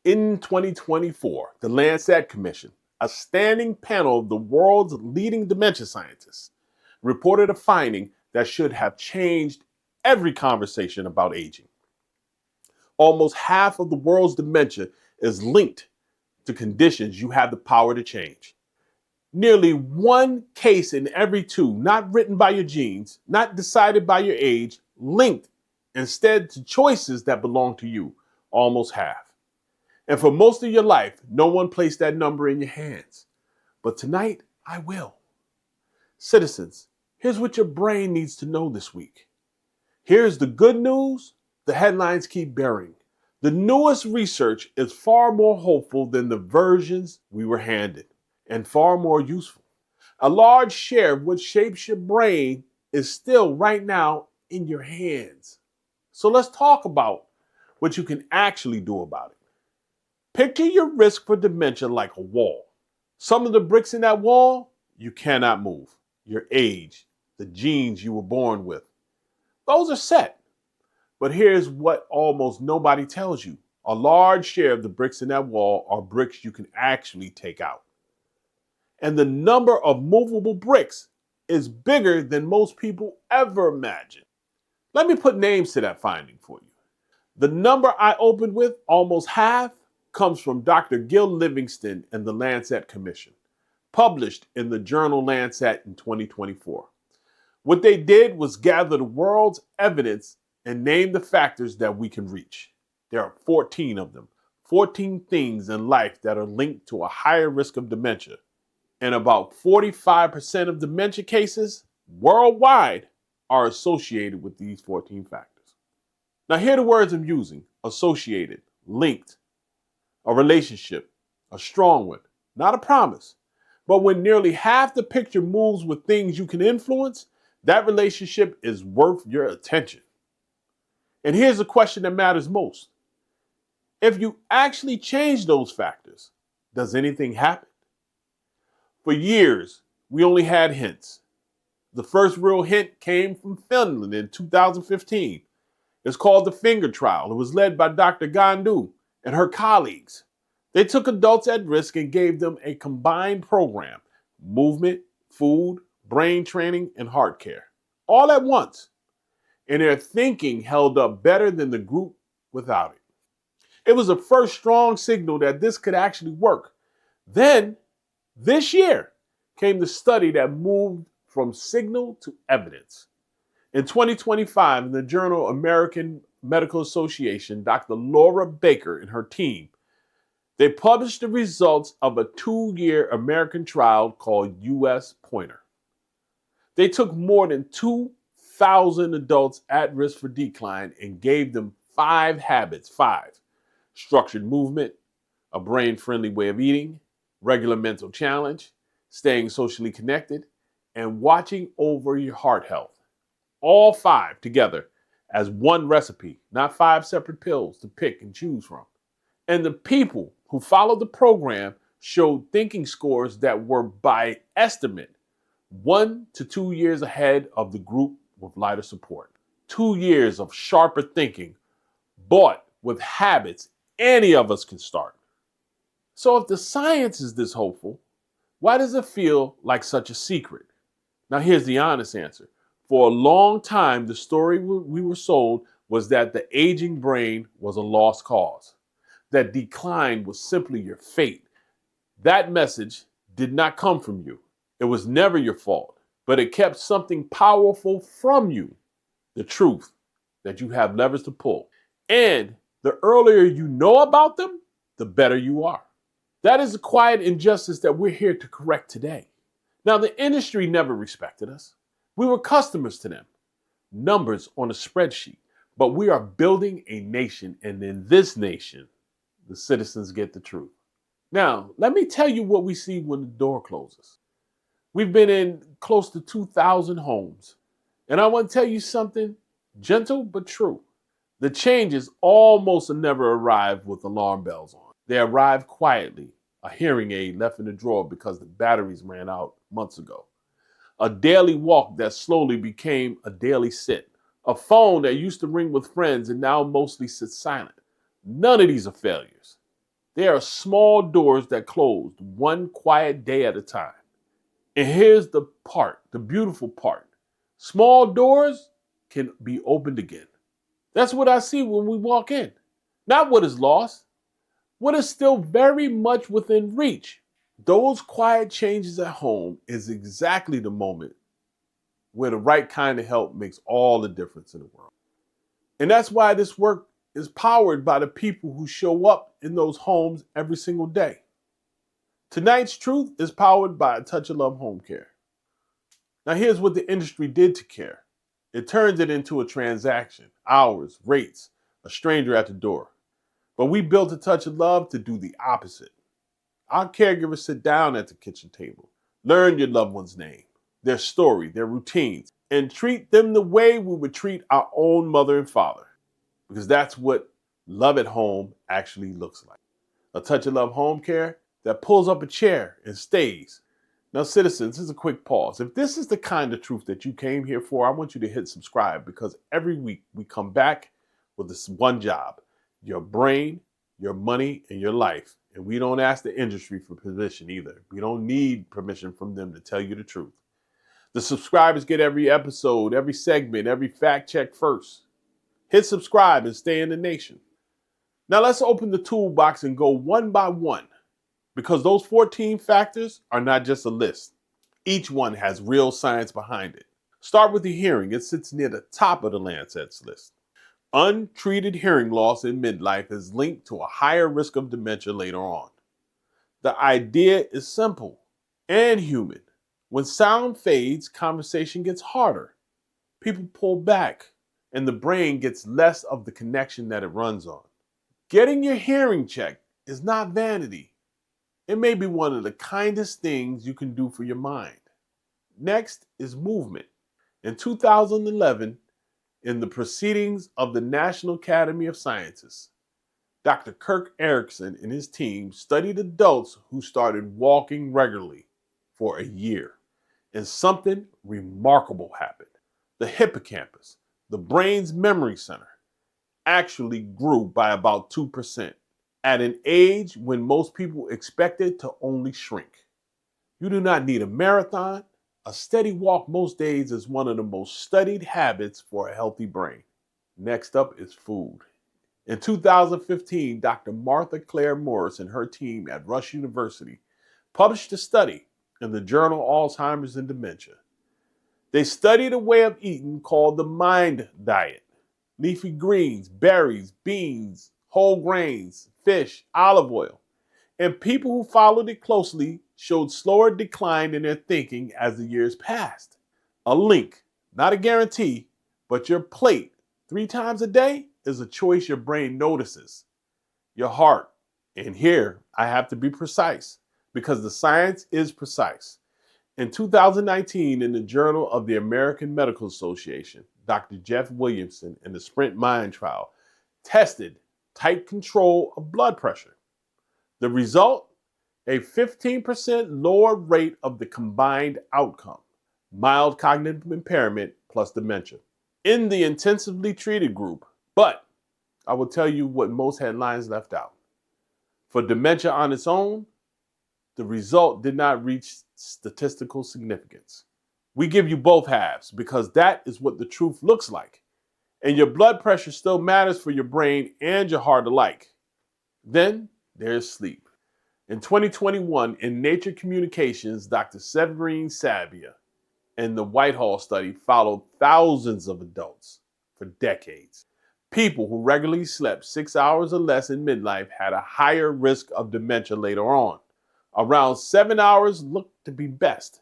In 2024, the Lancet Commission, a standing panel of the world's leading dementia scientists, reported a finding that should have changed every conversation about aging. Almost half of the world's dementia is linked to conditions you have the power to change. Nearly one case in every two, not written by your genes, not decided by your age, linked instead to choices that belong to you, almost half. And for most of your life, no one placed that number in your hands. But tonight, I will. Citizens, here's what your brain needs to know this week. Here's the good news the headlines keep bearing. The newest research is far more hopeful than the versions we were handed, and far more useful. A large share of what shapes your brain is still right now in your hands. So let's talk about what you can actually do about it. Picture your risk for dementia like a wall. Some of the bricks in that wall you cannot move. Your age, the genes you were born with. Those are set. But here's what almost nobody tells you. A large share of the bricks in that wall are bricks you can actually take out. And the number of movable bricks is bigger than most people ever imagine. Let me put names to that finding for you. The number I opened with, almost half, comes from Dr. Gill Livingston and the Lancet Commission, published in the journal Lancet in 2024. What they did was gather the world's evidence and name the factors that we can reach. There are 14 of them, 14 things in life that are linked to a higher risk of dementia. And about 45% of dementia cases worldwide are associated with these 14 factors. Now, here are the words I'm using: associated, linked, a relationship, a strong one, not a promise. But when nearly half the picture moves with things you can influence, that relationship is worth your attention. And here's the question that matters most. If you actually change those factors, does anything happen? For years, we only had hints. The first real hint came from Finland in 2015. It's called the Finger Trial. It was led by Dr. Gandu and her colleagues. They took adults at risk and gave them a combined program: movement, food, brain training, and heart care, all at once. And their thinking held up better than the group without it. It was the first strong signal that this could actually work. Then, this year, came the study that moved from signal to evidence. In 2025, in the journal American Medical Association, Dr. Laura Baker and her team, they published the results of a 2-year American trial called US Pointer. They took more than 2,000 adults at risk for decline and gave them 5 habits: 5. Structured movement, a brain-friendly way of eating, regular mental challenge, staying socially connected, and watching over your heart health. All 5 together as one recipe, not 5 separate pills to pick and choose from. And the people who followed the program showed thinking scores that were, by estimate, 1 to 2 years ahead of the group with lighter support. 2 years of sharper thinking, bought with habits any of us can start. So if the science is this hopeful, why does it feel like such a secret? Now here's the honest answer. For a long time, the story we were sold was that the aging brain was a lost cause, that decline was simply your fate. That message did not come from you. It was never your fault, but it kept something powerful from you: the truth that you have levers to pull. And the earlier you know about them, the better you are. That is the quiet injustice that we're here to correct today. Now, the industry never respected us. We were customers to them, numbers on a spreadsheet. But we are building a nation, and in this nation, the citizens get the truth. Now, let me tell you what we see when the door closes. We've been in close to 2,000 homes. And I want to tell you something gentle but true. The changes almost never arrive with alarm bells on. They arrive quietly, a hearing aid left in the drawer because the batteries ran out months ago. A daily walk that slowly became a daily sit. A phone that used to ring with friends and now mostly sits silent. None of these are failures. There are small doors that closed one quiet day at a time. And here's the part, the beautiful part. Small doors can be opened again. That's what I see when we walk in. Not what is lost, what is still very much within reach. Those quiet changes at home is exactly the moment where the right kind of help makes all the difference in the world. And that's why this work is powered by the people who show up in those homes every single day. Tonight's truth is powered by A Touch of Love Home Care. Now, here's what the industry did to care. It turns it into a transaction, hours, rates, a stranger at the door. But we built A Touch of Love to do the opposite. Our caregivers sit down at the kitchen table, learn your loved one's name, their story, their routines, and treat them the way we would treat our own mother and father. Because that's what love at home actually looks like. A Touch of Love Home Care that pulls up a chair and stays. Now, citizens, this is a quick pause. If this is the kind of truth that you came here for, I want you to hit subscribe, because every week we come back with this one job: your brain, your money, and your life. And we don't ask the industry for permission either. We don't need permission from them to tell you the truth. The subscribers get every episode, every segment, every fact check first. Hit subscribe and stay in the nation. Now let's open the toolbox and go one by one, because those 14 factors are not just a list. Each one has real science behind it. Start with the hearing. It sits near the top of the Lancet's list. Untreated hearing loss in midlife is linked to a higher risk of dementia later on. The idea is simple and human. When sound fades, conversation gets harder. People pull back, and the brain gets less of the connection that it runs on. Getting your hearing checked is not vanity. It may be one of the kindest things you can do for your mind. Next is movement. In 2011, in the Proceedings of the National Academy of Sciences, Dr. Kirk Erickson and his team studied adults who started walking regularly for a year, and something remarkable happened. The hippocampus, the brain's memory center, actually grew by about 2% at an age when most people expect it to only shrink. You do not need a marathon. A steady walk most days is one of the most studied habits for a healthy brain. Next up is food. In 2015, Dr. Martha Claire Morris and her team at Rush University published a study in the journal Alzheimer's and Dementia. They studied a way of eating called the MIND diet. Leafy greens, berries, beans, whole grains, fish, olive oil. And people who followed it closely showed slower decline in their thinking as the years passed. A link, not a guarantee, but your plate 3 times a day is a choice your brain notices. Your heart. And here, I have to be precise, because the science is precise. In 2019, in the Journal of the American Medical Association, Dr. Jeff Williamson and the Sprint Mind trial tested tight control of blood pressure. The result? A 15% lower rate of the combined outcome, mild cognitive impairment plus dementia, in the intensively treated group. But I will tell you what most headlines left out. For dementia on its own, the result did not reach statistical significance. We give you both halves because that is what the truth looks like. And your blood pressure still matters for your brain and your heart alike. Then there's sleep. In 2021, in Nature Communications, Dr. Severine Sabia and the Whitehall study followed thousands of adults for decades. People who regularly slept 6 hours or less in midlife had a higher risk of dementia later on. Around 7 hours looked to be best.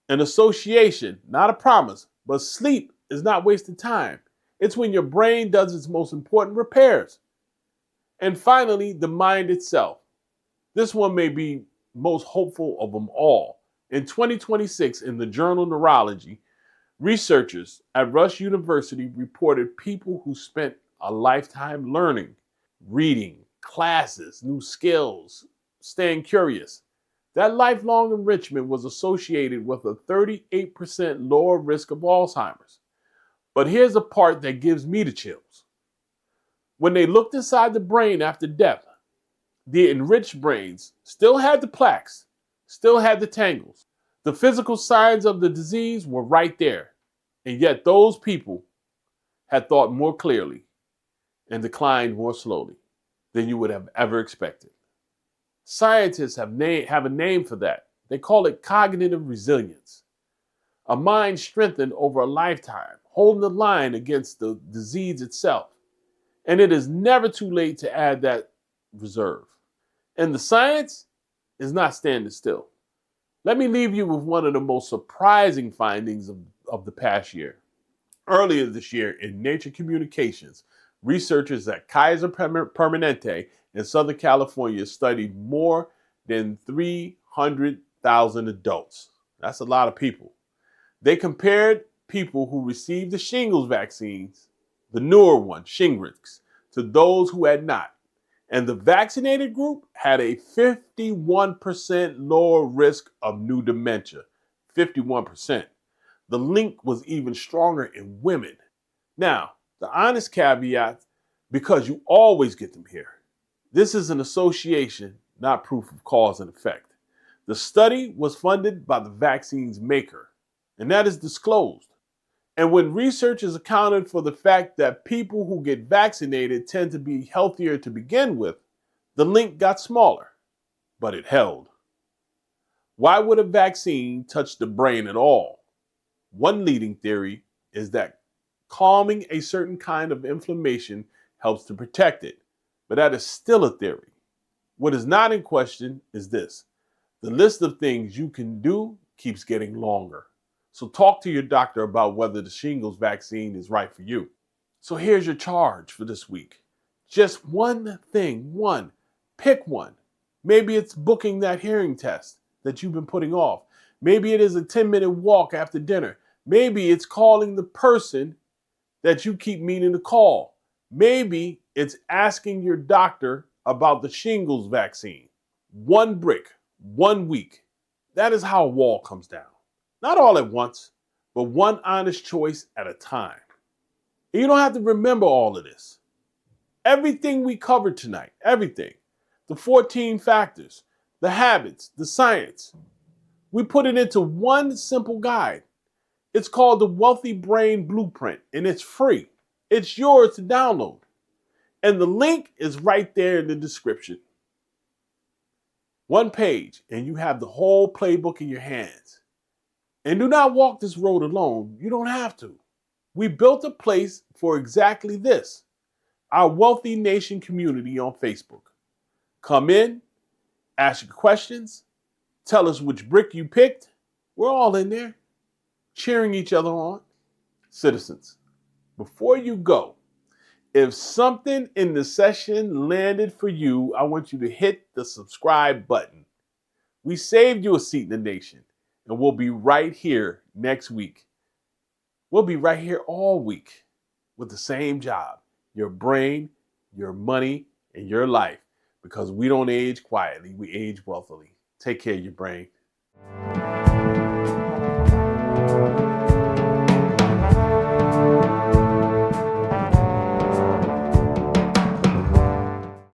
An association, not a promise, but sleep is not wasted time. It's when your brain does its most important repairs. And finally, the mind itself. This one may be most hopeful of them all. In 2026, in the journal Neurology, researchers at Rush University reported people who spent a lifetime learning, reading, classes, new skills, staying curious. That lifelong enrichment was associated with a 38% lower risk of Alzheimer's. But here's the part that gives me the chills. When they looked inside the brain after death, The enriched brains still had the plaques, still had the tangles. The physical signs of the disease were right there. And yet those people had thought more clearly and declined more slowly than you would have ever expected. Scientists have a name for that. They call it cognitive resilience. A mind strengthened over a lifetime, holding the line against the disease itself. And it is never too late to add that reserve. And the science is not standing still. Let me leave you with one of the most surprising findings of the past year. Earlier this year in Nature Communications, researchers at Kaiser Permanente in Southern California studied more than 300,000 adults. That's a lot of people. They compared people who received the shingles vaccines, the newer one, Shingrix, to those who had not. And the vaccinated group had a 51% lower risk of new dementia. 51%. The link was even stronger in women. Now, the honest caveat, because you always get them here. This is an association, not proof of cause and effect. The study was funded by the vaccine's maker, and that is disclosed. And when researchers accounted for the fact that people who get vaccinated tend to be healthier to begin with, the link got smaller, but it held. Why would a vaccine touch the brain at all? One leading theory is that calming a certain kind of inflammation helps to protect it, but that is still a theory. What is not in question is this: the list of things you can do keeps getting longer. So talk to your doctor about whether the shingles vaccine is right for you. So here's your charge for this week. Just one thing, one. Pick one. Maybe it's booking that hearing test that you've been putting off. Maybe it is a 10-minute walk after dinner. Maybe it's calling the person that you keep meaning to call. Maybe it's asking your doctor about the shingles vaccine. One brick, 1 week. That is how a wall comes down. Not all at once, but one honest choice at a time. And you don't have to remember all of this. Everything we covered tonight, everything, the 14 factors, the habits, the science, we put it into one simple guide. It's called the Wealthy Brain Blueprint, and it's free. It's yours to download. And the link is right there in the description. One page, and you have the whole playbook in your hands. And do not walk this road alone. You don't have to. We built a place for exactly this: our Wealthy Nation community on Facebook. Come in, ask your questions, tell us which brick you picked. We're all in there, cheering each other on. Citizens, before you go, if something in the session landed for you, I want you to hit the subscribe button. We saved you a seat in the nation, and we'll be right here next week. We'll be right here all week with the same job: your brain, your money, and your life. Because we don't age quietly, we age wealthily. Take care of your brain.